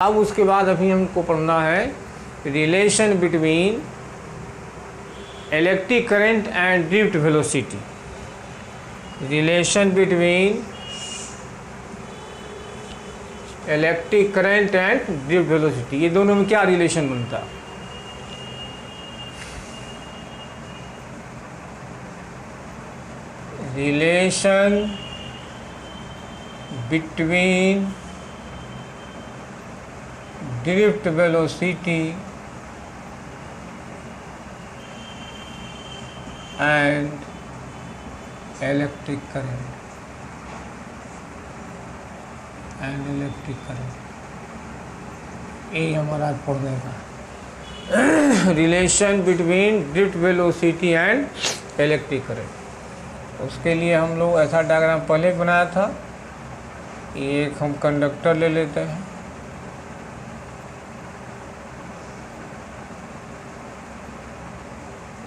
अब उसके बाद अभी हमको पढ़ना है relation between electric current and drift velocity. Relation between electric current and drift velocity, ये दोनों में क्या रिलेशन बनता है? Relation between drift velocity and electric current ये हमारा पढ़ने का relation between drift velocity and electric current. उसके लिए हम लोग ऐसा डायग्राम पहले बनाया था। एक हम कंडक्टर ले लेते हैं,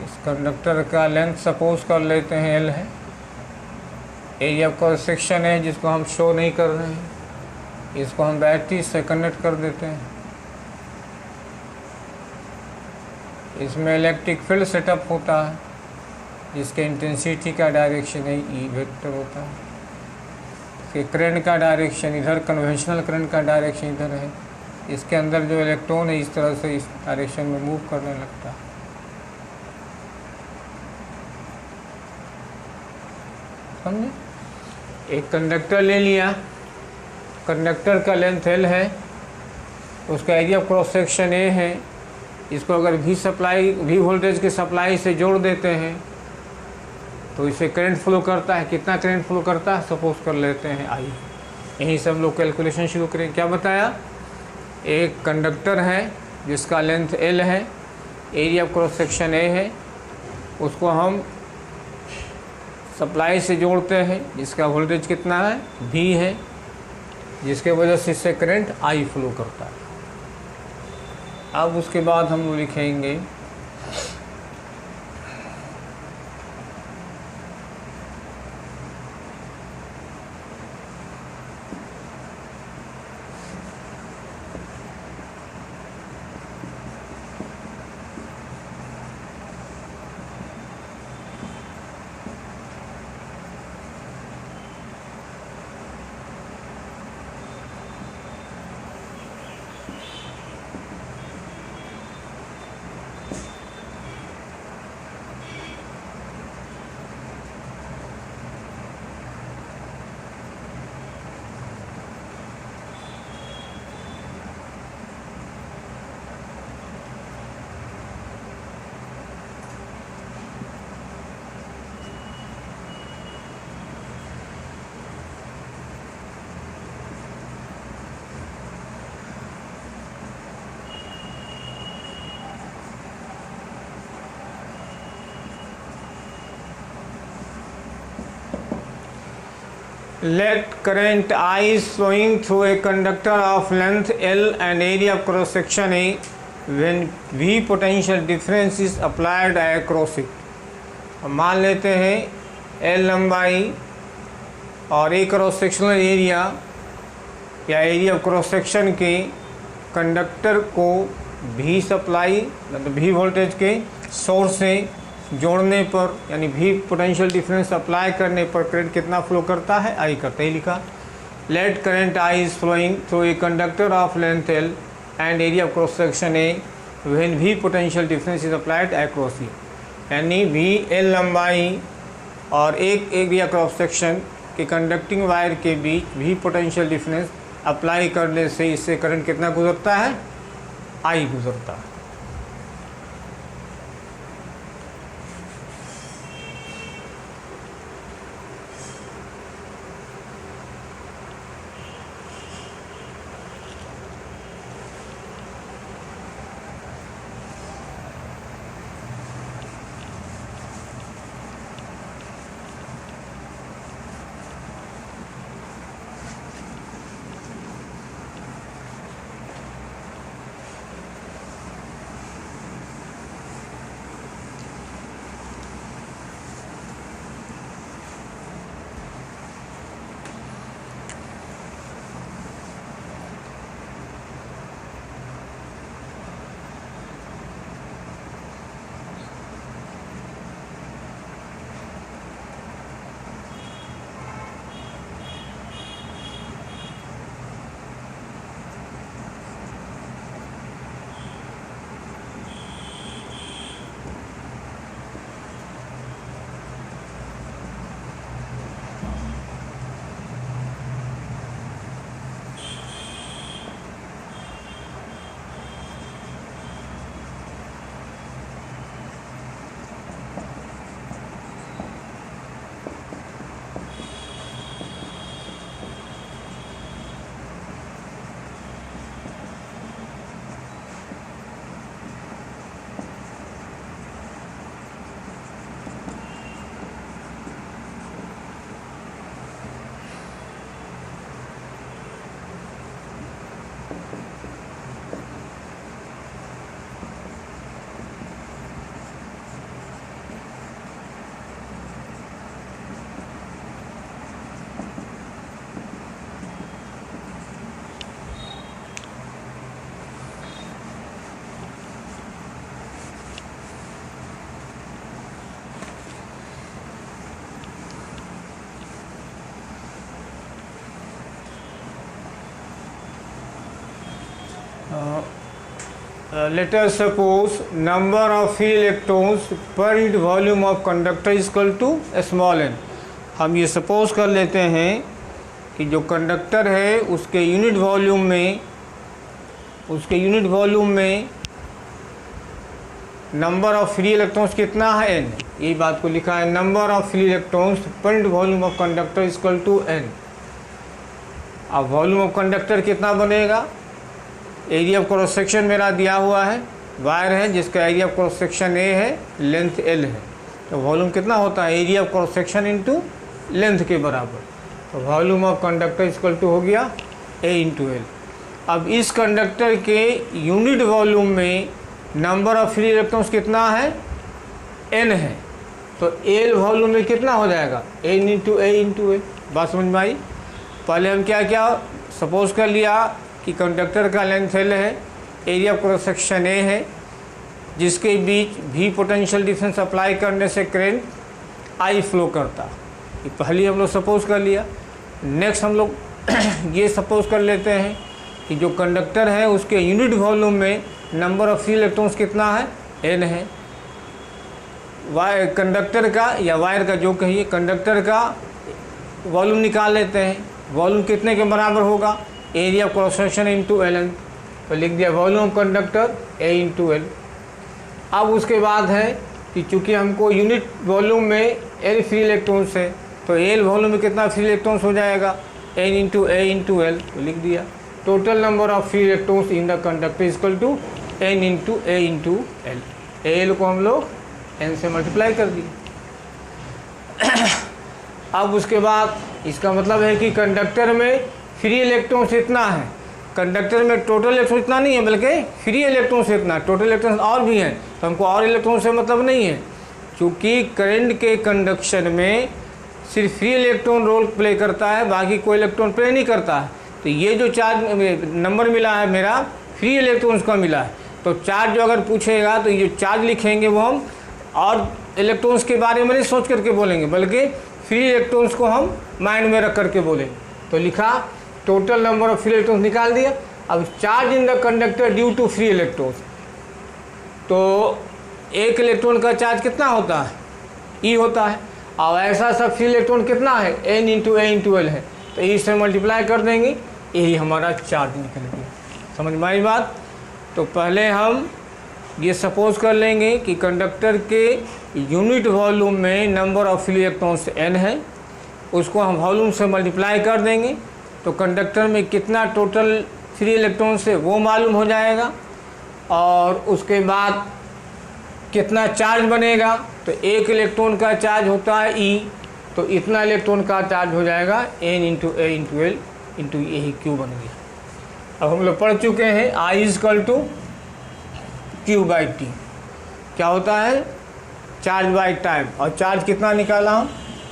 इस कंडक्टर का लेंथ सपोज कर लेते हैं L है। एरिया क्रॉस सेक्शन है जिसको हम शो नहीं कर रहे हैं, इसको हम बैटरी से कनेक्ट कर देते हैं। इसमें इलेक्ट्रिक फील्ड सेटअप होता है जिसके इंटेंसिटी का डायरेक्शन है ई वेक्टर होता है। इसके करंट का डायरेक्शन इधर, कन्वेंशनल करंट का डायरेक्शन इधर है। इसके अंदर जो इलेक्ट्रॉन है इस तरह से इस डायरेक्शन में मूव करने लगता है। समझे? एक कंडक्टर ले लिया, कंडक्टर का लेंथ L है, उसका एरिया क्रॉस सेक्शन A है। इसको अगर V वोल्टेज के सप्लाई से जोड़ देते हैं तो इसे करंट फ्लो करता है। कितना करंट फ्लो करता है सपोज कर लेते हैं I। यहीं से हम लोग कैलकुलेशन शुरू करें। क्या बताया? एक कंडक्टर है जिसका लेंथ L है, एरिया क्रॉस सेक्शन A है, उसको हम सप्लाई से जोड़ते हैं जिसका वोल्टेज कितना है V है, जिसके वजह से इससे करंट I फ्लो करता है। अब उसके बाद हम लोग लिखेंगे let current I is flowing through a conductor of length L and area of cross section A when V potential difference is applied across it। हम मान लेते हैं L लंबाई और A क्रॉस सेक्शनल एरिया या एरिया ऑफ क्रॉस सेक्शन के conductor को V supply मतलब V वोल्टेज के सोर्स से जोड़ने पर यानी V पोटेंशियल डिफरेंस अप्लाई करने पर करंट कितना फ्लो करता है I करता ही लिखा। Let current I is flowing through a conductor of length L and area of cross section A when V potential difference is applied across E। यानी V L लंबाई और एक एरिया क्रॉस सेक्शन के conducting wire के बीच V potential difference apply करने से इससे करंट कितना गुजरता है I गुजरता है। let us suppose number of free electrons per unit volume of conductor is equal to small n। हम ये सपोज कर लेते हैं कि जो कंडक्टर है उसके यूनिट वॉल्यूम में नंबर ऑफ फ्री इलेक्ट्रॉन्स कितना है n। यही बात को लिखा है, number of free electrons per unit volume of conductor is equal to n। अब वॉल्यूम ऑफ कंडक्टर कितना बनेगा, एरिया ऑफ क्रॉस सेक्शन मेरा दिया हुआ है, वायर है जिसका area of cross section a है, लेंथ l है, तो वॉल्यूम कितना होता है, area of cross section into length के बराबर। तो volume of conductor equal to हो गया a इंटू एल। अब इस कंडक्टर के यूनिट वॉल्यूम में नंबर ऑफ फ्री इलेक्ट्रॉन्स कितना है, n है, तो एल वॉल्यूम में कितना हो जाएगा, n into a into L. बात समझ में आई। पहले हम क्या सपोज कर लिया कि कंडक्टर का लेंथ l है, area of cross section a है, जिसके बीच v पोटेंशियल डिफरेंस अप्लाई करने से करंट I फ्लो करता। ये पहले हम लोग सपोज कर लिया। नेक्स्ट हम लोग ये सपोज कर लेते हैं कि जो कंडक्टर है उसके यूनिट वॉल्यूम में नंबर ऑफ फ्री इलेक्ट्रॉन्स कितना है, n है। कंडक्टर का या वायर का जो कहिए, कंडक्टर का वॉल्यूम निकाल लेते हैं। वॉल्यूम कितने के बराबर होगा, area of cross section into L N. तो लिख दिया volume of conductor a into L. अब उसके बाद है कि चूँकि हमको यूनिट वॉल्यूम में l फ्री इलेक्ट्रॉन्स है, तो एल वॉल्यूम में कितना फ्री इलेक्ट्रॉन्स हो जाएगा, n into a into L. तो लिख दिया total number of free electrons in the conductor equal to n into a into L. L को हम लोग n से मल्टीप्लाई कर दिए। अब उसके बाद इसका मतलब है कि कंडक्टर में फ्री इलेक्ट्रॉन्स इतना है, कंडक्टर में टोटल इलेक्ट्रॉन इतना नहीं है बल्कि फ्री इलेक्ट्रॉन्स इतना, टोटल इलेक्ट्रॉन्स और भी हैं, तो हमको और इलेक्ट्रॉन से मतलब नहीं है। क्योंकि करंट के कंडक्शन में सिर्फ फ्री इलेक्ट्रॉन रोल प्ले करता है, बाकी कोई इलेक्ट्रॉन प्ले नहीं करता है। तो ये जो चार्ज नंबर मिला है मेरा फ्री इलेक्ट्रॉन्स का मिला है, तो चार्ज जो अगर पूछेगा तो ये जो चार्ज लिखेंगे वो हम और इलेक्ट्रॉन्स के बारे में नहीं सोच करके बोलेंगे, बल्कि फ्री इलेक्ट्रॉन्स को हम माइंड में रख करके बोलेंगे। तो लिखा total number of free electrons निकाल दिया। अब charge in the conductor due to free electrons, तो एक इलेक्ट्रॉन का चार्ज कितना होता है, ई होता है, और ऐसा सब फ्री इलेक्ट्रॉन कितना है, n into a into L है, तो ई से मल्टीप्लाई कर देंगे, यही हमारा चार्ज निकल गया। समझ में आई बात। तो पहले हम ये सपोज कर लेंगे कि कंडक्टर के यूनिट वॉल्यूम में number of free electrons n है, उसको हम वॉल्यूम से मल्टीप्लाई कर देंगे, तो कंडक्टर में कितना टोटल फ्री इलेक्ट्रॉन्स है वो मालूम हो जाएगा, और उसके बाद कितना चार्ज बनेगा, तो एक इलेक्ट्रॉन का चार्ज होता है E, तो इतना इलेक्ट्रॉन का चार्ज हो जाएगा n into a into L into यही Q बन गया। अब हम लोग पढ़ चुके हैं I equal to Q by T, क्या होता है, चार्ज बाई टाइम, और चार्ज कितना निकाला हम,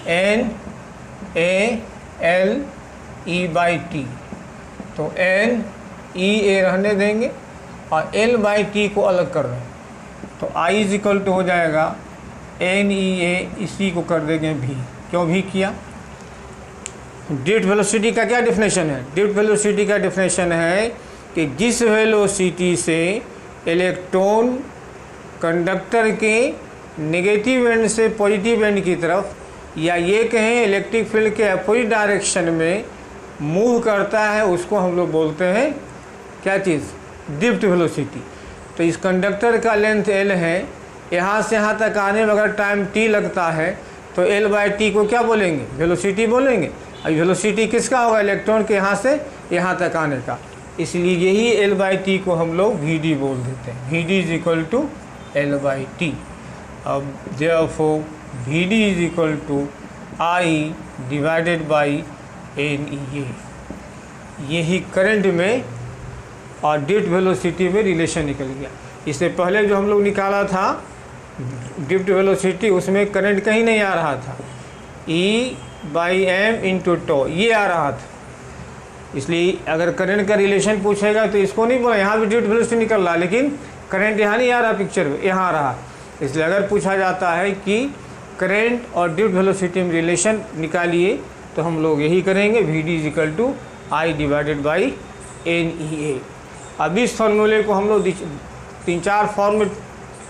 n a l e by T, तो n e a रहने देंगे और l बाई टी को अलग कर देंगे, तो I इज इक्वल टू हो जाएगा n e a, इसी को कर देंगे v। क्यों भी किया, ड्रिफ्ट वेलोसिटी का क्या डेफिनेशन है, ड्रिफ्ट वेलोसिटी का डेफिनेशन है कि जिस वेलोसिटी से इलेक्ट्रॉन कंडक्टर के नेगेटिव एंड से पॉजिटिव एंड की तरफ, या ये कहें इलेक्ट्रिक फील्ड के अपोजिट डायरेक्शन में मूव करता है, उसको हम लोग बोलते हैं क्या चीज़, ड्रिफ्ट वेलोसिटी। तो इस कंडक्टर का लेंथ l है, यहाँ से यहाँ तक आने में अगर टाइम t लगता है तो l बाई टी को क्या बोलेंगे, वेलोसिटी बोलेंगे। अब वेलोसिटी किसका होगा, इलेक्ट्रॉन के यहाँ से यहाँ तक आने का, इसलिए यही l बाई टी को हम लोग Vd बोल देते हैं, Vd is equal to l by T. अब therefore Vd is equal to I divided by NEA। यही करंट में और ड्रिफ्ट वेलोसिटी में रिलेशन निकल गया। इससे पहले जो हम लोग निकाला था ड्रिफ्ट वेलोसिटी, उसमें करंट कहीं नहीं आ रहा था, E by M into tau ये आ रहा था। इसलिए अगर करंट का रिलेशन पूछेगा तो इसको नहीं बोला, यहाँ भी ड्रिफ्ट वेलोसिटी निकल रहा, लेकिन करंट यहाँ नहीं आ रहा पिक्चर में, यहाँ आ रहा। इसलिए अगर पूछा जाता है कि करंट और ड्रिफ्ट वेलोसिटी में रिलेशन निकालिए, तो हम लोग यही करेंगे, Vd is equal to I divided by NEA। अब इस फार्मूले को हम लोग 3-4 फॉर्म में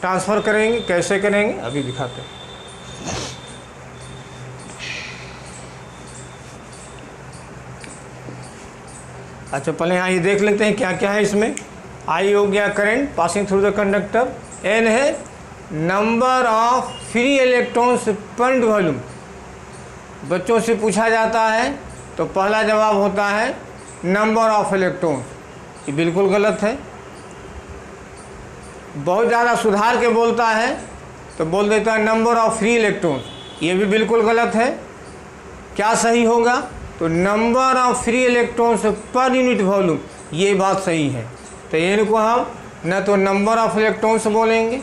ट्रांसफ़र करेंगे। कैसे करेंगे अभी दिखाते हैं। अच्छा, पहले यहाँ ये देख लेते हैं क्या क्या है इसमें। आई हो गया current passing through the conductor, N है number of free electrons per volume. बच्चों से पूछा जाता है तो पहला जवाब होता है नंबर ऑफ इलेक्ट्रॉन। ये बिल्कुल गलत है। बहुत ज़्यादा सुधार के बोलता है तो बोल देता है नंबर ऑफ फ्री इलेक्ट्रॉन। ये भी बिल्कुल गलत है। क्या सही होगा? तो number of free electrons per unit volume, ये बात सही है। तो इनको हम न तो नंबर ऑफ इलेक्ट्रॉन्स बोलेंगे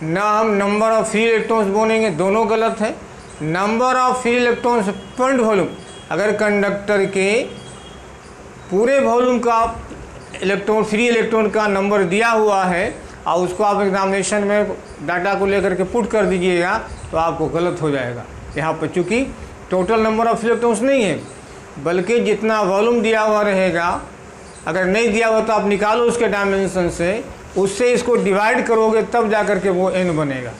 ना हम नंबर ऑफ फ्री इलेक्ट्रॉन्स बोलेंगे, दोनों गलत है। Number of free electrons per volume, अगर कंडक्टर के पूरे वॉल्यूम का इलेक्ट्रॉन फ्री इलेक्ट्रॉन का नंबर दिया हुआ है और उसको आप एग्जामिनेशन में डाटा को लेकर के पुट कर दीजिएगा तो आपको गलत हो जाएगा। यहाँ पर चूँकि टोटल नंबर ऑफ इलेक्ट्रॉन्स नहीं है, बल्कि जितना वॉल्यूम दिया हुआ रहेगा, अगर नहीं दिया हुआ तो आप निकालो उसके डायमेंशन से, उससे इसको डिवाइड करोगे तब जा कर के वो एन बनेगा।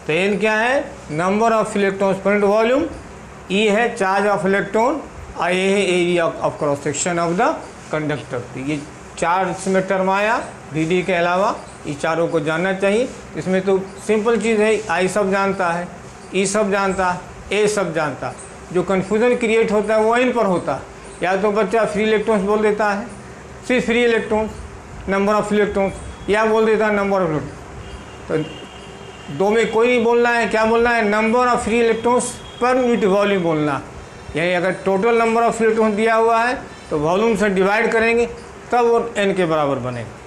तो एन क्या है? Number of electrons per volume. ई है चार्ज ऑफ इलेक्ट्रॉन और ये है area of cross section of the conductor. तो ये 4 इसमें टर्म आया डी के अलावा, ये चारों को जानना चाहिए। इसमें तो सिंपल चीज़ है, आई सब जानता है, ई सब जानता है, ए सब जानता है। जो कन्फ्यूज़न क्रिएट होता है वो इन पर होता है। या तो बच्चा फ्री इलेक्ट्रॉन्स बोल देता है, सिर्फ free electrons, number of electrons, या बोल देता है नंबर ऑफ इलेक्ट्रॉन। तो दो में कोई नहीं बोलना है। क्या बोलना है? Number of free electrons per unit volume बोलना। यानी अगर टोटल नंबर ऑफ इलेक्ट्रॉन्स दिया हुआ है तो वॉल्यूम से डिवाइड करेंगे तब वो एन के बराबर बनेगा।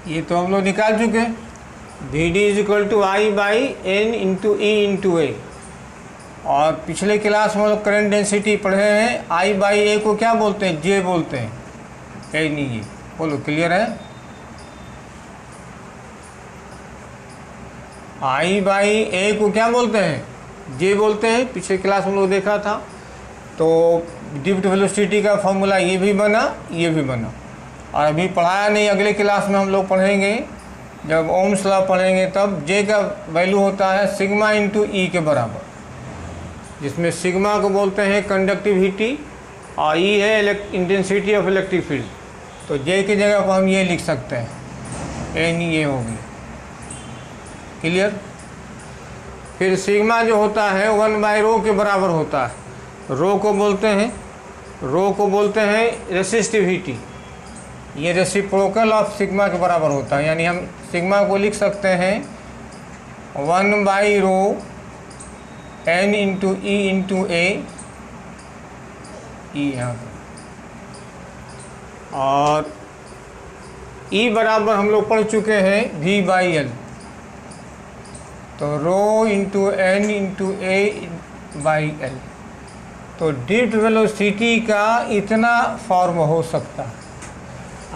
ये तो हम लोग निकाल चुके हैं। V D is equal to I by N into E into A. और पिछले क्लास में हम लोग करंट डेंसिटी पढ़े हैं। आई बाई ए को क्या बोलते हैं? जे बोलते हैं। ए नहीं, ये बोलो, क्लियर है? आई बाई ए को क्या बोलते हैं? जे बोलते हैं। पिछले क्लास में हम लोग देखा था। तो डिफ्ट वेलोसिटी का फॉर्मूला ये भी बना, ये भी बना। और अभी पढ़ाया नहीं, अगले क्लास में हम लोग पढ़ेंगे। जब ओम्स लॉ पढ़ेंगे तब जे का वैल्यू होता है सिग्मा इंटू ई के बराबर, जिसमें सिग्मा को बोलते हैं कंडक्टिविटी और ई है इंटेंसिटी ऑफ इलेक्ट्रिक फील्ड। तो जे की जगह पर हम ये लिख सकते हैं, एन ये होगी। क्लियर? फिर सिग्मा जो होता है 1/ρ के बराबर होता है। रो को बोलते हैं रेसिस्टिविटी। ये रेसिप्रोकल ऑफ सिग्मा के बराबर होता है। यानी हम सिग्मा को लिख सकते हैं 1/ρ n इंटू ई इंटू ए, ई यहाँ पर और E बराबर हम लोग पढ़ चुके हैं V/L, तो rho into N into A/L। तो ड्रिफ्ट वेलोसिटी का इतना फॉर्म हो सकता है।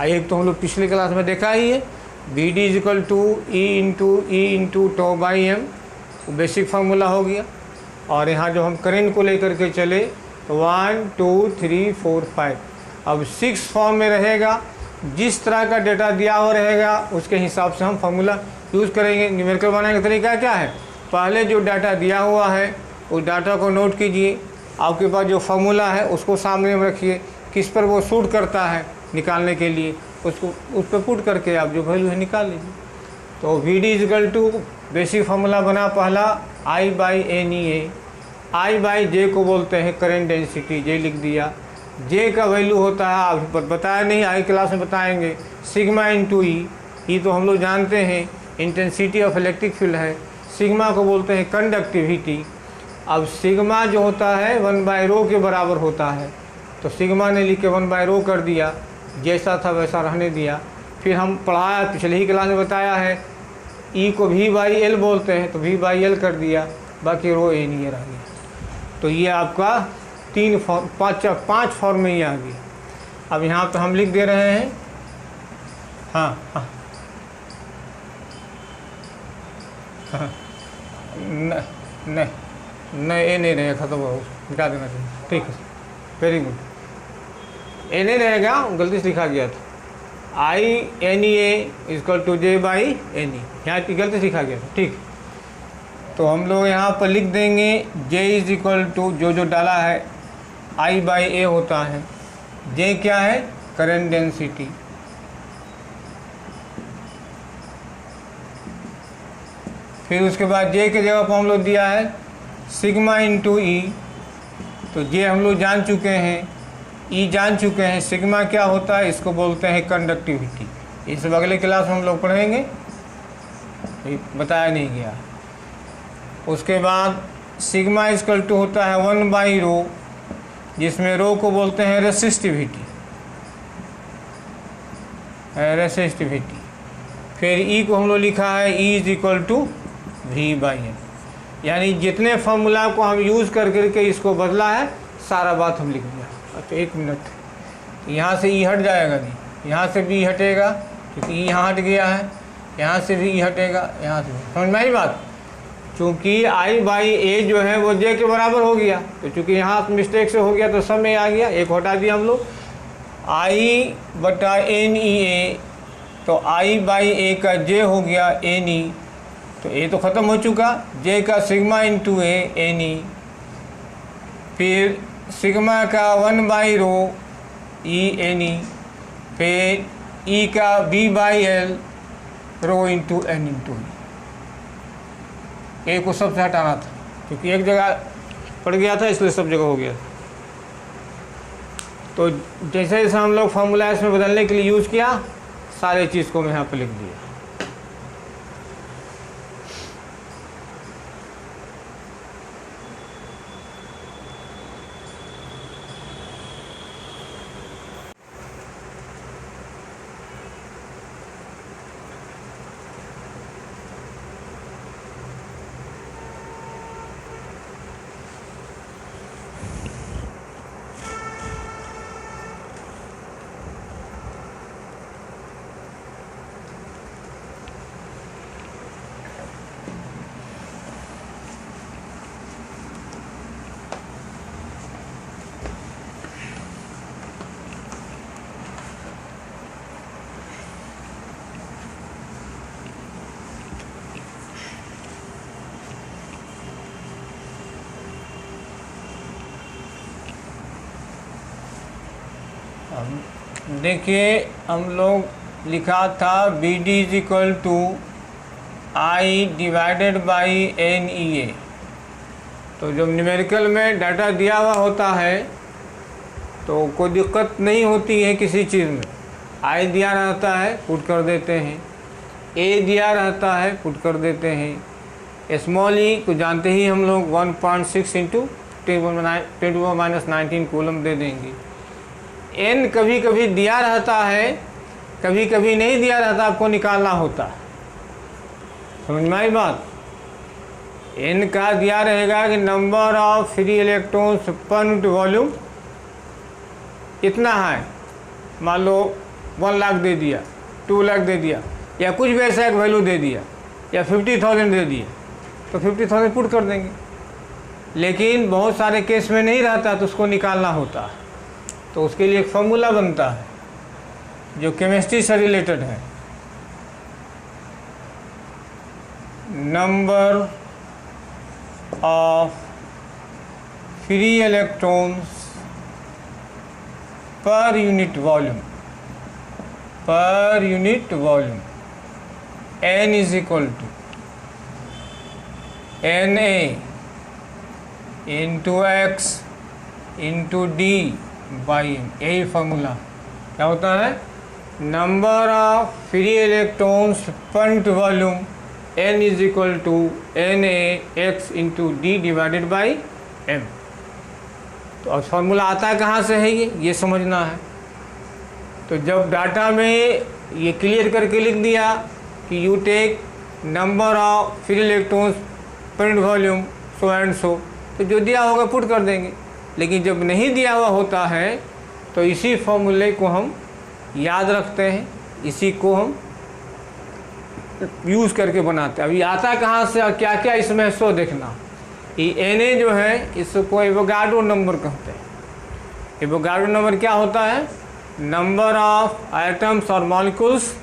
एक तो हम लोग पिछले क्लास में देखा ही है, BD is equal to E into τ/m, basic formula हो गया। और यहाँ जो हम करंट को लेकर के चले तो 1 2 3 4 5, अब 6 फॉर्म में रहेगा। जिस तरह का डेटा दिया हुआ रहेगा उसके हिसाब से हम फार्मूला यूज़ करेंगे। न्यूमेरिकल बनाने का तरीका क्या है, पहले जो डाटा दिया हुआ है उस डाटा को नोट कीजिए, आपके पास जो फार्मूला है उसको सामने में रखिए, किस पर वो सूट करता है निकालने के लिए उसको उस पर पुट करके आप जो वैल्यू है निकाल लीजिए। तो VD is equal to basic formula बना पहला I/NEA, I/J को बोलते हैं करंट डेंसिटी, J लिख दिया। J का वैल्यू होता है, आप बताया नहीं, आई क्लास में बताएंगे, सिग्मा इंटू ई तो हम लोग जानते हैं इंटेंसिटी ऑफ इलेक्ट्रिक फील्ड है। सिग्मा को बोलते हैं कंडक्टिविटी। अब सिग्मा जो होता है 1/ρ के बराबर होता है, तो सिग्मा ने लिख के 1/ρ कर दिया, जैसा था वैसा रहने दिया। फिर हम पढ़ाया, पिछले ही क्लास में बताया है, E को V/L बोलते हैं, तो V/L कर दिया, बाकी रो ए नहीं रह गया। तो ये आपका 5 फॉर्म में ही आ गया। अब यहाँ पे हम लिख दे रहे हैं, हाँ हाँ हाँ, नहीं ए नहीं रहेगा, खत्म हो, मिटा देना चाहिए, ठीक है, वेरी गुड। ए नहीं रहेगा, गलती से लिखा गया था, I/NEA इक्वल टू J/NE, यहाँ की गलती से लिखा गया था, ठीक। तो हम लोग यहाँ पर लिख देंगे J इज इक्वल टू जो डाला है I/A होता है, J क्या है, करंट डेंसिटी, फिर उसके बाद J के जगह पर हम लोग दिया है सिग्मा इंटू E, तो J हम लोग जान चुके हैं, E जान चुके हैं, सिग्मा क्या होता है, इसको बोलते हैं कंडक्टिविटी। इस अगले क्लास में हम लोग पढ़ेंगे, बताया नहीं गया। उसके बाद सिग्मा इक्वल टू होता है 1/ρ, जिसमें रो को बोलते हैं रेसिस्टिविटी। फिर E को हम लोग लिखा है E is equal to V/L, यानी जितने फार्मूला को हम यूज़ कर करके इसको बदला है सारा बात हम लिख दिया। अच्छा एक मिनट, यहाँ से E हट जाएगा नहीं, यहाँ से भी हटेगा क्योंकि E यहाँ हट गया है, यहाँ से भी E हटेगा, यहाँ से भी, समझ में आई बात। चूँकि I/A जो है वो J के बराबर हो गया, तो चूँकि यहाँ मिस्टेक से हो गया तो सब में आ गया, एक हटा दिया हम लोग। I/NEA, तो I/A का J हो गया NE, तो A तो ख़त्म हो चुका, J का सिग्मा इंटू NE, फिर सिग्मा का 1/ρ NE, फिर E का V/L rho into N into ए को सबसे हटाना था क्योंकि एक जगह पड़ गया था, इसलिए सब जगह हो गया। तो जैसे जैसे हम लोग फार्मूला इसमें बदलने के लिए यूज़ किया, सारे चीज़ को मैं यहाँ पर लिख दिया। देखिए हम लोग लिखा था BD is equal to I/NEA, तो जब न्यूमेरिकल में डाटा दिया हुआ होता है तो कोई दिक्कत नहीं होती है किसी चीज़ में। I दिया रहता है पुट कर देते हैं, A दिया रहता है पुट कर देते हैं, स्मॉल e को जानते ही हम लोग 1.6 इंटू 10⁻⁻19 कूलम दे देंगे। n कभी कभी दिया रहता है, कभी कभी नहीं दिया रहता, आपको निकालना होता है। समझ में आई बात? n का दिया रहेगा कि number of free electrons per unit volume इतना है, मान लो 1 लाख दे दिया, 2 लाख दे दिया, या कुछ भी ऐसा एक वैल्यू दे दिया, या 50,000 दे दिए, तो 50,000 पुट कर देंगे। लेकिन बहुत सारे केस में नहीं रहता, तो उसको निकालना होता है। तो उसके लिए एक फॉर्मूला बनता है जो केमिस्ट्री से रिलेटेड है। Number of free electrons per unit volume, per unit volume, n is equal to Na into X into D by M. यही फार्मूला क्या होता है? Number of free electrons per unit volume n is equal to Na x into D divided by m। तो अब formula आता है कहाँ से है, ये समझना है। तो जब डाटा में ये क्लियर करके लिख दिया कि you take number of free electrons per unit volume so and so, तो जो दिया होगा पुट कर देंगे। लेकिन जब नहीं दिया हुआ होता है तो इसी फॉर्मूले को हम याद रखते हैं, इसी को हम यूज़ करके बनाते हैं। अभी आता कहाँ से और क्या क्या इसमें सो देखना। ये Na जो है इसको एवोगाड्रो नंबर कहते हैं। एवोगाड्रो नंबर क्या होता है? नंबर ऑफ आइटम्स और molecules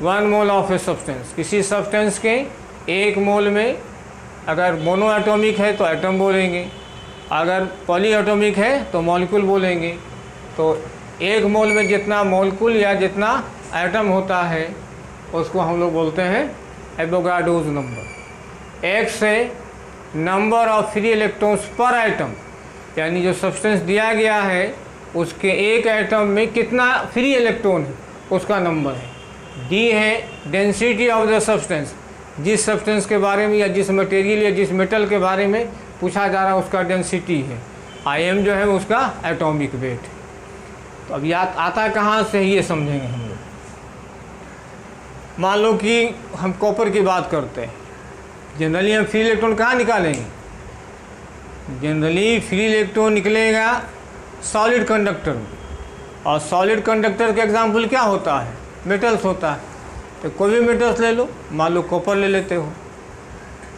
1 mole of a substance. किसी सब्सटेंस के 1 मोल में अगर मोनो एटॉमिक है तो एटम बोलेंगे, अगर पॉली एटॉमिक है तो मॉलिक्यूल बोलेंगे। तो 1 मोल में जितना मॉलिक्यूल या जितना एटम होता है उसको हम लोग बोलते हैं एवोगाड्रोस नंबर। एक से number of free electrons per item, यानी जो सब्सटेंस दिया गया है उसके एक एटम में कितना फ्री इलेक्ट्रॉन है उसका नंबर है। डी है डेंसिटी ऑफ द सब्सटेंस, जिस सब्सटेंस के बारे में या जिस मटेरियल या जिस मेटल के बारे में पूछा जा रहा है उसका डेंसिटी है। Im जो है उसका एटॉमिक वेट है। तो अब याद आता कहाँ से ये समझेंगे हम लोग। मान लो कि हम कॉपर की बात करते हैं, जनरली हम फ्री इलेक्ट्रॉन कहाँ निकालेंगे? जनरली फ्री इलेक्ट्रॉन निकलेगा सॉलिड कंडक्टर में, और सॉलिड कंडक्टर का एग्जाम्पल क्या होता है? मेटल्स होता है। तो कोई भी मेटल्स ले लो, मान लो कॉपर ले लेते हो,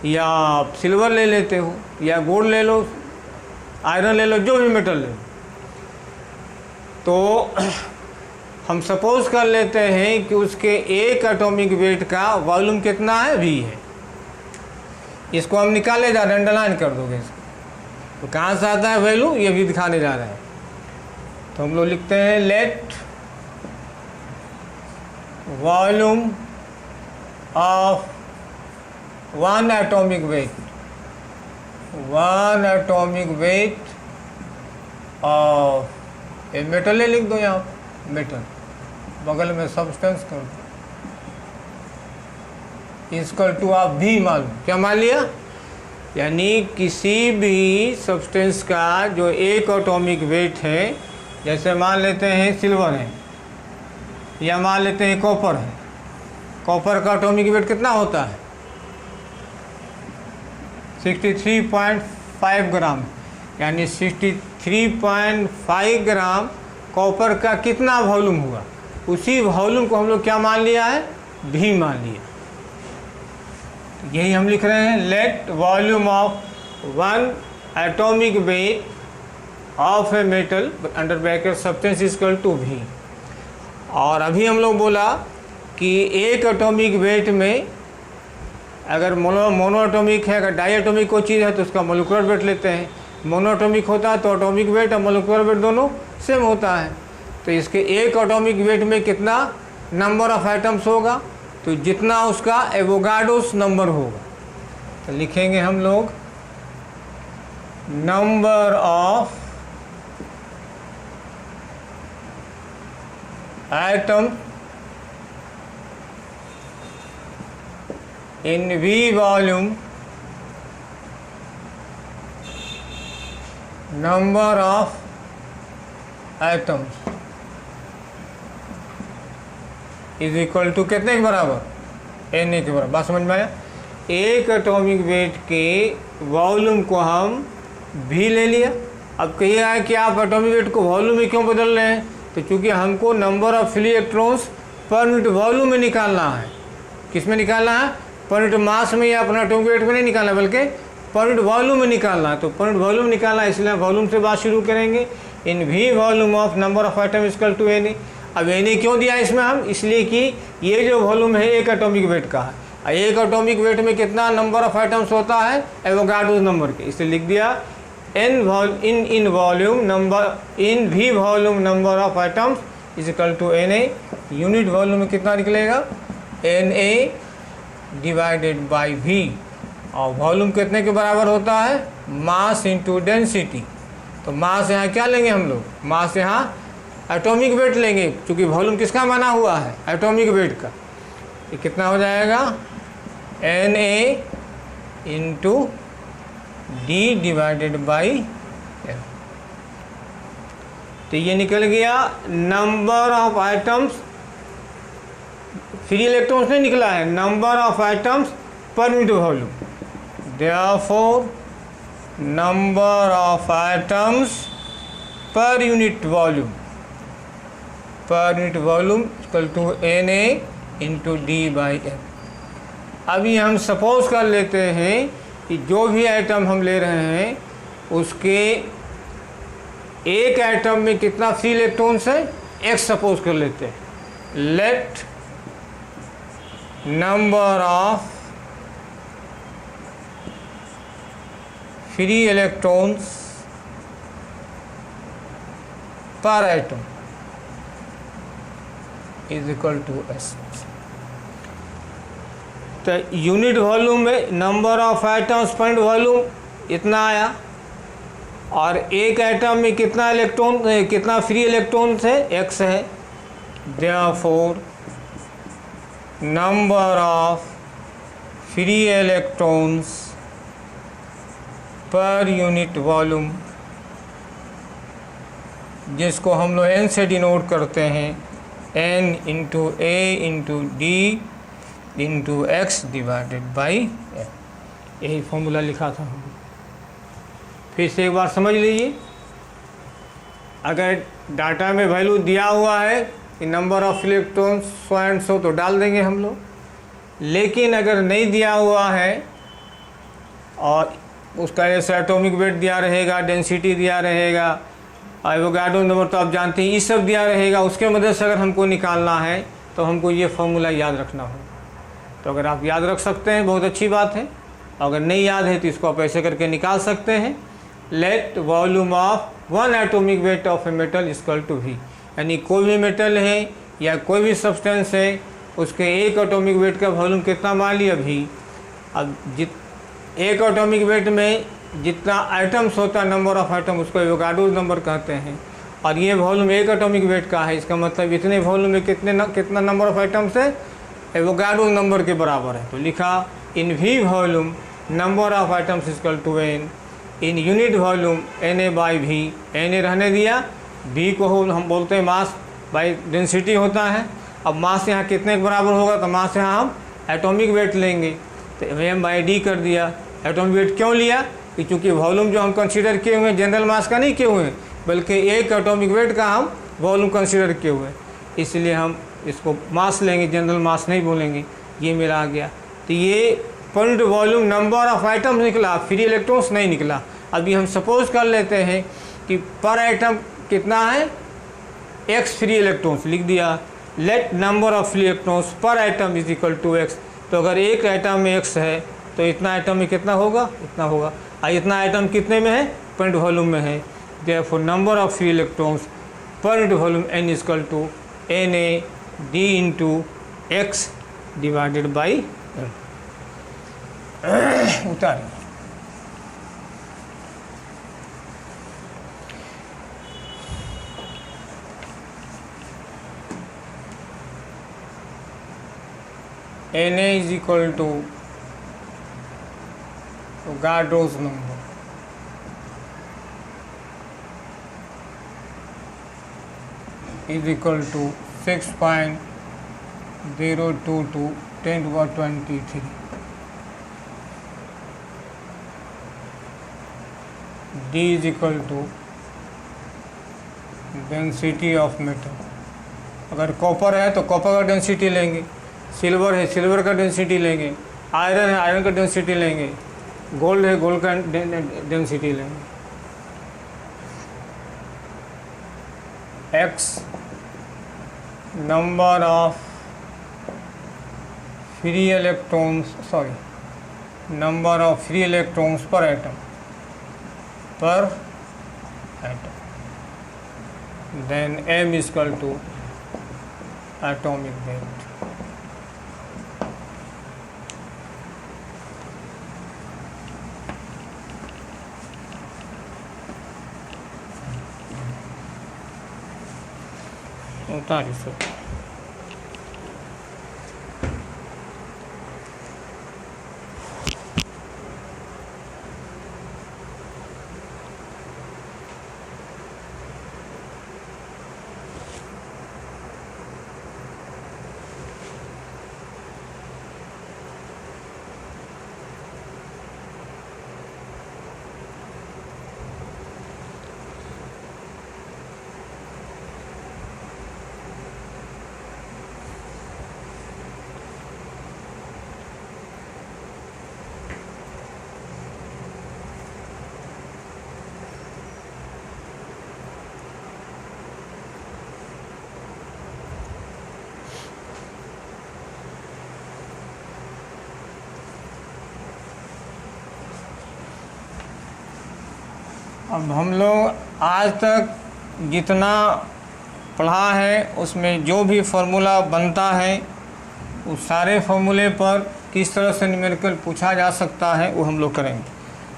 या सिल्वर ले लेते हो, या गोल्ड ले लो, आयरन ले लो, जो भी मेटल ले लो। तो हम सपोज कर लेते हैं कि उसके एक एटॉमिक वेट का वॉल्यूम कितना है? V है। इसको हम निकाले जा रहे हैं, अंडरलाइन कर दोगे इसको। तो कहाँ से आता है वैल्यू? ये भी दिखाने जा रहे हैं। तो हम लोग लिखते हैं let volume of 1 atomic weight, 1 atomic weight of a metal लिख दो यहाँ, मेटल बगल में सब्सटेंस कर दो, इक्वल टू आप भी मालूम क्या मान लिया? यानी किसी भी सब्सटेंस का जो एक एटॉमिक वेट है, जैसे मान लेते हैं सिल्वर है, या मान लेते हैं कॉपर है। कॉपर का एटॉमिक वेट कितना होता है? 63.5 ग्राम, यानी 63.5 ग्राम कॉपर का कितना वॉल्यूम हुआ? उसी वॉल्यूम को हम लोग क्या मान लिया है? भी मान लिया। यही हम लिख रहे हैं let volume of 1 atomic weight of a metal under bracket substance equal to भी। और अभी हम लोग बोला कि एक एटॉमिक वेट में अगर मोनो एटॉमिक है, अगर डाई एटॉमिक कोई चीज़ है तो उसका मोलिकुलर वेट लेते हैं। मोनो एटॉमिक होता है तो एटॉमिक वेट और मोलिकुलर वेट दोनों सेम होता है। तो इसके एक एटॉमिक वेट में कितना नंबर ऑफ एटम्स होगा? तो जितना उसका एवोगाड्रोस नंबर होगा। तो लिखेंगे हम लोग number of atom in V volume, number of atom is equal to कितने के बराबर, Na के बराबर। बात समझ में आया? एक एटॉमिक वेट के वॉल्यूम को हम V ले लिया। अब कहिएगा है कि आप एटॉमिक वेट को वॉल्यूम में क्यों बदल रहे हैं, तो चूंकि हमको number of free electrons per unit volume में निकालना है। किस में निकालना है? पर यूनिट मास में या अपना एटॉमिक वेट में नहीं निकालना, बल्कि पर यूनिट वॉल्यूम में निकालना है। तो पर यूनिट वॉल्यूम निकालना है, इसलिए वॉल्यूम से बात शुरू करेंगे। In V volume of number of atom equal to Na। अब Na क्यों दिया इसमें हम, इसलिए कि ये जो वॉल्यूम है एक एटॉमिक वेट का है। एक एटॉमिक वेट में कितना नंबर ऑफ आइटम्स होता है, एवोगाड्रो नंबर के, इसलिए लिख दिया in volume number in V volume number of atoms is equal to Na। Unit volume में कितना निकलेगा, Na डिवाइडेड बाई V। और वॉल्यूम कितने के बराबर होता है, मास इंटू डेंसिटी। तो मास यहाँ क्या लेंगे हम लोग, मास यहाँ एटॉमिक वेट लेंगे, क्योंकि वॉल्यूम किसका माना हुआ है, एटॉमिक वेट का। ये कितना हो जाएगा, Na into D divided by L। तो ये निकल गया number of atoms, free electrons नहीं निकला है, number of items per unit volume. Therefore number of items per unit volume equal to Na into D by L। अभी हम suppose कर लेते हैं कि जो भी आइटम हम ले रहे हैं उसके एक आइटम में कितना फ्री इलेक्ट्रॉन्स है, X सपोज कर लेते हैं। Let number of free electrons per item is equal to S। तो यूनिट वॉल्यूम में number of items per volume इतना आया, और एक आइटम में कितना इलेक्ट्रॉन, कितना फ्री इलेक्ट्रॉन्स है, X है। Therefore number of free electrons per unit volume, जिसको हम लोग N से डिनोट करते हैं, N into A into D into X divided by L। यही फॉर्मूला लिखा था हम। फिर से एक बार समझ लीजिए, अगर डाटा में वैल्यू दिया हुआ है कि number of electrons so and so, तो डाल देंगे हम लोग। लेकिन अगर नहीं दिया हुआ है और उसका जैसे एटॉमिक वेट दिया रहेगा, डेंसिटी दिया रहेगा, एवोगाड्रो नंबर तो आप जानते हैं, ये सब दिया रहेगा, उसके मदद से अगर हमको निकालना है तो हमको ये फॉर्मूला याद रखना होगा। तो अगर आप याद रख सकते हैं बहुत अच्छी बात है, अगर नहीं याद है तो इसको आप ऐसे करके निकाल सकते हैं। Let volume of one atomic weight of a metal equal to V। यानी कोई भी मेटल है या कोई भी सब्सटेंस है, उसके एक एटॉमिक वेट का वॉल्यूम कितना मान लिया V। अब एक एटॉमिक वेट में जितना आइटम्स होता है, नंबर ऑफ आइटम, उसको एवोगाड्रो नंबर कहते हैं। और ये वॉल्यूम एक एटॉमिक वेट का है, इसका मतलब इतने वॉल्यूम में कितना नंबर ऑफ आइटम्स है, एवोगाड्रो नंबर के बराबर है। तो लिखा in V volume number of atoms equal to N, in unit volume Na by V। Na रहने दिया, V को हम बोलते हैं मास बाई डेंसिटी होता है। अब मास यहाँ कितने के बराबर होगा, तो मास यहाँ हम एटॉमिक वेट लेंगे, तो M बाई D कर दिया। एटॉमिक वेट क्यों लिया, कि चूँकि वॉल्यूम जो हम कंसीडर किए हुए हैं जनरल मास का नहीं किए हुए हैं, बल्कि एक एटॉमिक वेट का हम वॉल्यूम कंसीडर किए हुए हैं, इसलिए हम इसको मास लेंगे, जनरल मास नहीं बोलेंगे। ये मेरा आ गया। तो ये point volume number of items निकला, फ्री इलेक्ट्रॉन्स नहीं निकला। अभी हम सपोज कर लेते हैं कि पर आइटम कितना है, X फ्री इलेक्ट्रॉन्स लिख दिया। Let number of free electrons per item is equal to X। तो अगर एक आइटम में X है तो इतना आइटम में कितना होगा, इतना होगा। और इतना आइटम कितने में है, पॉइंट वॉल्यूम में है। Therefore number of free electrons per unit volume N equal to Na D into X divided by L। उतारिए। Na is equal to Avogadro's number is equal to 6.022 10^23। D is equal to density of metal. अगर copper है तो copper का density लेंगे, silver है silver का density लेंगे, iron है आयरन का डेंसिटी लेंगे, गोल्ड है गोल्ड का डेंसिटी लेंगे। X number of free electrons number of free electrons per atom then M is equal to atomic weight। उतारिए सर। अब हम लोग आज तक जितना पढ़ा है उसमें जो भी फार्मूला बनता है उस सारे फार्मूले पर किस तरह से न्यूमेरिकल पूछा जा सकता है वो हम लोग करेंगे।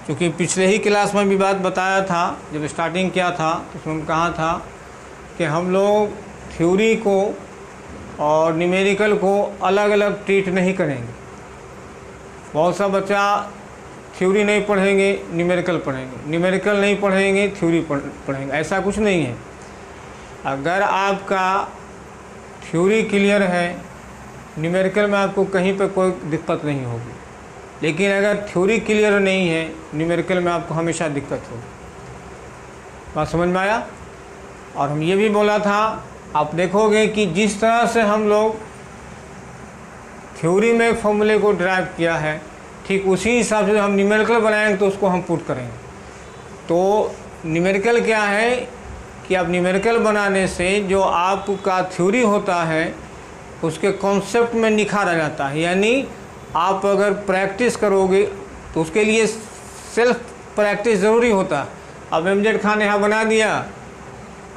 क्योंकि पिछले ही क्लास में भी बात बताया था, जब स्टार्टिंग किया था तो उसमें कहा था कि हम लोग थ्योरी को और न्यूमेरिकल को अलग अलग ट्रीट नहीं करेंगे। बहुत सा बच्चा थ्योरी नहीं पढ़ेंगे न्यूमेरिकल पढ़ेंगे, न्यूमेरिकल नहीं पढ़ेंगे थ्योरी पढ़ेंगे, ऐसा कुछ नहीं है। अगर आपका थ्योरी क्लियर है न्यूमेरिकल में आपको कहीं पर कोई दिक्कत नहीं होगी, लेकिन अगर थ्योरी क्लियर नहीं है न्यूमेरिकल में आपको हमेशा दिक्कत होगी। बात समझ में आया? और हम ये भी बोला था, आप देखोगे कि जिस तरह से हम लोग थ्योरी में फॉर्मूले को ड्राइव किया है ठीक उसी हिसाब से हम न्यूमेरिकल बनाएंगे तो उसको हम पुट करेंगे। तो न्यूमेरिकल क्या है कि आप न्यूमेरिकल बनाने से जो आपका थ्योरी होता है उसके कॉन्सेप्ट में निखार आ जाता है। यानी आप अगर प्रैक्टिस करोगे तो उसके लिए सेल्फ प्रैक्टिस ज़रूरी होता है। अब एमजेड खान यहाँ बना दिया,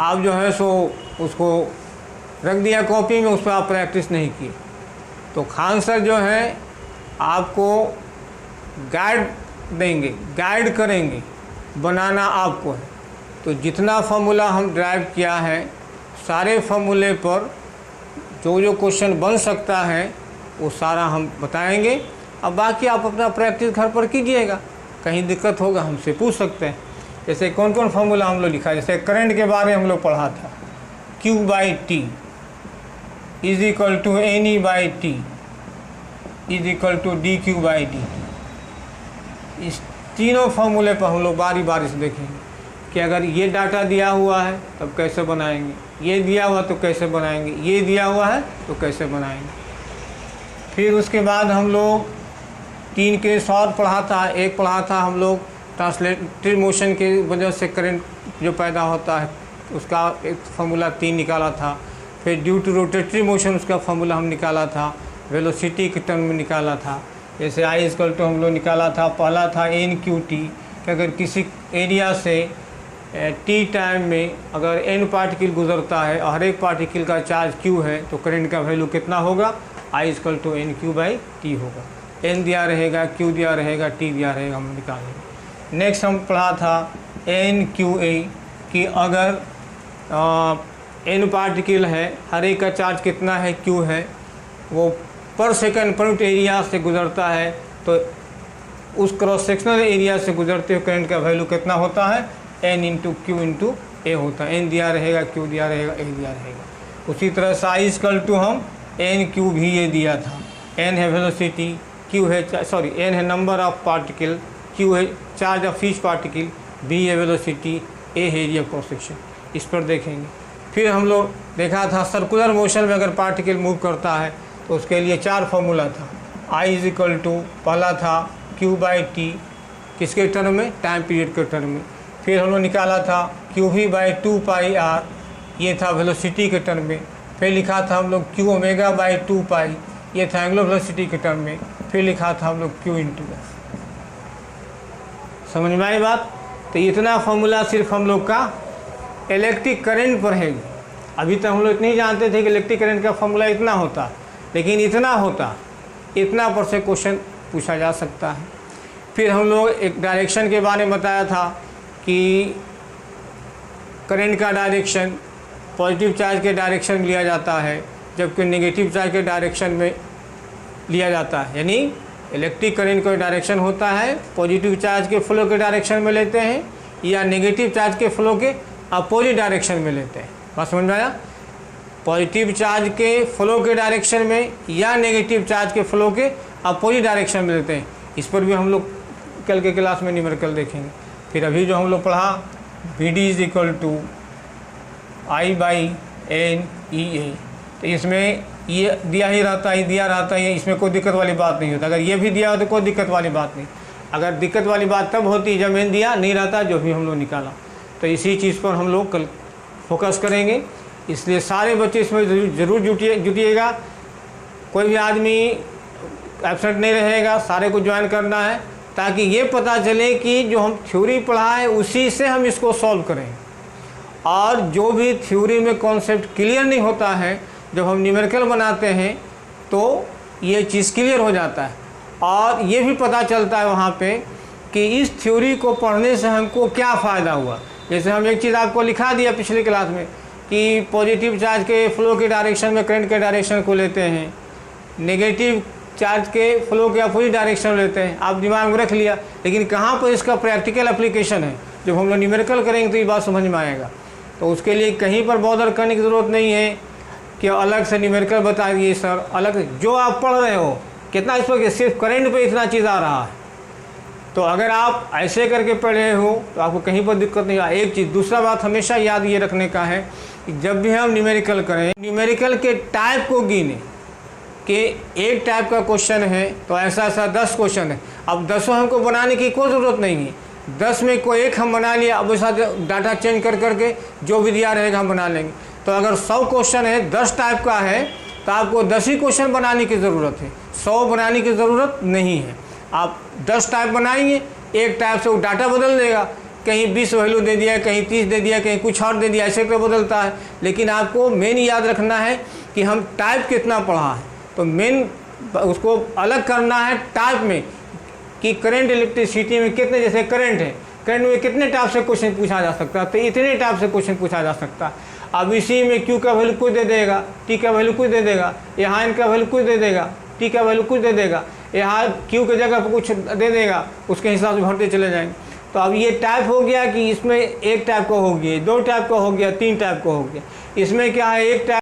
आप जो है सो उसको रख दिया कॉपी में, उस पर आप प्रैक्टिस नहीं किए। तो खान सर जो है आपको गाइड देंगे, गाइड करेंगे, बनाना आपको है। तो जितना फार्मूला हम ड्राइव किया है सारे फार्मूले पर जो जो क्वेश्चन बन सकता है वो सारा हम बताएंगे। अब बाकी आप अपना प्रैक्टिस घर पर कीजिएगा, कहीं दिक्कत होगा हमसे पूछ सकते हैं। जैसे कौन कौन फार्मूला हम लोग लिखा, जैसे करंट के बारे में हम लोग पढ़ा था, Q/T is equal to NE/T is equal to dQ/dt। इस तीनों फार्मूले पर हम लोग बारी बारी से देखेंगे कि अगर ये डाटा दिया हुआ है तब कैसे बनाएंगे, ये दिया हुआ तो कैसे बनाएंगे, ये दिया हुआ है तो कैसे बनाएंगे। फिर उसके बाद हम लोग 3 केस और पढ़ा था। एक पढ़ा था हम लोग ट्रांसलेटरी मोशन की वजह से करंट जो पैदा होता है उसका एक फार्मूला 3 निकाला था। फिर ड्यू टू रोटेटरी मोशन उसका फार्मूला हम निकाला था, वेलोसिटी के टर्म में निकाला था। जैसे I इक्वल टू हम लोग निकाला था, पहला था NQT कि अगर किसी एरिया से T टाइम में अगर n पार्टिकल गुजरता है और हर एक पार्टिकल का चार्ज Q है तो करंट का वैल्यू कितना होगा, I इक्वल टू NQ/T होगा। n दिया रहेगा, Q दिया रहेगा, T दिया रहेगा, हम निकालेंगे। नेक्स्ट हम पढ़ा था NQA कि अगर n पार्टिकल है, हर एक का चार्ज कितना है, Q है, वो पर सेकंड पर यूनिट एरिया से गुजरता है तो उस क्रॉस सेक्शनल एरिया से गुजरते हुए करंट का वैल्यू कितना होता है, n इंटू क्यू इंटू ए होता है। n दिया रहेगा, q दिया रहेगा, a दिया रहेगा। उसी तरह से I इक्वल टू हम n क्यू भी ये दिया था। n है वेलोसिटी, q है n है नंबर ऑफ पार्टिकल, q है charge of each particle, b है वेलोसिटी, a है एरिया क्रॉस सेक्शन। इस पर देखेंगे। फिर हम लोग देखा था सर्कुलर मोशन में अगर पार्टिकल मूव करता है तो उसके लिए 4 फार्मूला था। I इज इक्वल टू पहला था q/t, किसके टर्म में? टाइम पीरियड के टर्म में। फिर हम लोग निकाला था qv/2πr, ये था वेलोसिटी के टर्म में। फिर लिखा था हम लोग q⍵/2π, ये था एंगुलर वेलोसिटी के टर्म में। फिर लिखा था हम लोग q इंटू s। समझ में आई बात? तो इतना फार्मूला सिर्फ हम लोग का इलेक्ट्रिक करंट पर है। अभी तक हम लोग इतनी जानते थे कि इलेक्ट्रिक करंट का फार्मूला इतना होता, लेकिन इतना होता, इतना पर से क्वेश्चन पूछा जा सकता है। फिर हम लोग एक डायरेक्शन के बारे में बताया था कि करंट का डायरेक्शन पॉजिटिव चार्ज के डायरेक्शन में लिया जाता है, जबकि नेगेटिव चार्ज के डायरेक्शन में लिया जाता है। यानी इलेक्ट्रिक करंट का डायरेक्शन होता है पॉजिटिव चार्ज के फ्लो के डायरेक्शन में लेते हैं या नेगेटिव चार्ज के फ्लो के अपोजिट डायरेक्शन में लेते हैं। बात समझ में आया? पॉजिटिव चार्ज के फ्लो के डायरेक्शन में या नेगेटिव चार्ज के फ्लो के अपोजिट डायरेक्शन में लेते हैं। इस पर भी हम लोग कल के क्लास में न्यूमेरिकल देखेंगे। फिर अभी जो हम लोग पढ़ा BD is equal to I/N/EA, तो इसमें ये दिया ही रहता है, दिया रहता है, इसमें कोई दिक्कत वाली बात नहीं होता। अगर ये भी दिया हो तो कोई दिक्कत वाली बात नहीं। अगर दिक्कत वाली बात तब होती जब n दिया नहीं रहता, जो भी हम लोग निकाला। तो इसी चीज़ पर हम लोग कल फोकस करेंगे। इसलिए सारे बच्चे इसमें ज़रूर जुटिएगा। कोई भी आदमी एब्सेंट नहीं रहेगा, सारे को ज्वाइन करना है, ताकि ये पता चले कि जो हम थ्योरी पढ़ा है उसी से हम इसको सॉल्व करें। और जो भी थ्योरी में कॉन्सेप्ट क्लियर नहीं होता है, जब हम न्यूमेरिकल बनाते हैं तो ये चीज़ क्लियर हो जाता है। और ये भी पता चलता है वहाँ पे कि इस थ्योरी को पढ़ने से हमको क्या फ़ायदा हुआ। जैसे हम एक चीज़ आपको लिखा दिया पिछले क्लास में कि पॉजिटिव चार्ज के फ्लो के डायरेक्शन में करंट के डायरेक्शन को लेते हैं, नेगेटिव चार्ज के फ्लो के अपोजिट डायरेक्शन में लेते हैं। आप दिमाग में रख लिया, लेकिन कहाँ पर इसका प्रैक्टिकल एप्लीकेशन है, जब हम लोग न्यूमेरिकल करेंगे तो ये बात समझ में आएगा। तो उसके लिए कहीं पर बॉदर करने की ज़रूरत नहीं है कि अलग से न्यूमेरिकल बता दिए सर, अलग जो आप पढ़ रहे हो कितना इस पर सिर्फ करंट पे इतना चीज़ आ रहा है। तो अगर आप ऐसे करके पढ़े हो तो आपको कहीं पर दिक्कत नहीं आए। एक चीज़, दूसरा बात हमेशा याद ये रखने का है कि जब भी हम न्यूमेरिकल करें, न्यूमेरिकल के टाइप को गिने कि एक टाइप का क्वेश्चन है तो ऐसा ऐसा 10 क्वेश्चन है। अब 10 हमको बनाने की कोई ज़रूरत नहीं है। 10 में कोई एक हम बना लिया, अब वैसा डाटा चेंज कर करके जो भी दिया रहेगा हम बना लेंगे। तो अगर 100 क्वेश्चन है, 10 टाइप का है, तो आपको 10 ही क्वेश्चन बनाने की ज़रूरत है, 100 बनाने की ज़रूरत नहीं है। आप 10 टाइप बनाएंगे, एक टाइप से वो डाटा बदल देगा, कहीं 20 वैल्यू दे दिया, कहीं 30 दे दिया, कहीं कुछ और दे दिया, ऐसे करके बदलता है। लेकिन आपको मेन याद रखना है कि हम टाइप कितना पढ़ा है। तो मेन उसको अलग करना है टाइप में कि करंट इलेक्ट्रिसिटी में कितने, जैसे करंट है, करंट में कितने टाइप से क्वेश्चन पूछा जा सकता है, तो इतने टाइप से क्वेश्चन पूछा जा सकता है। अब इसी में Q का वैल्यू कुछ दे देगा, T का वैल्यू कुछ दे देगा, यहाँ N का वैल्यू कुछ दे देगा, T का वैल्यू कुछ दे देगा, यहाँ Q की जगह पर कुछ दे देगा, उसके हिसाब से भरते चले जाएंगे। तो अब ये टाइप हो गया कि इसमें एक टाइप का हो गया, 2 टाइप का हो गया, 3 टाइप का हो गया। इसमें क्या है, एक टाइप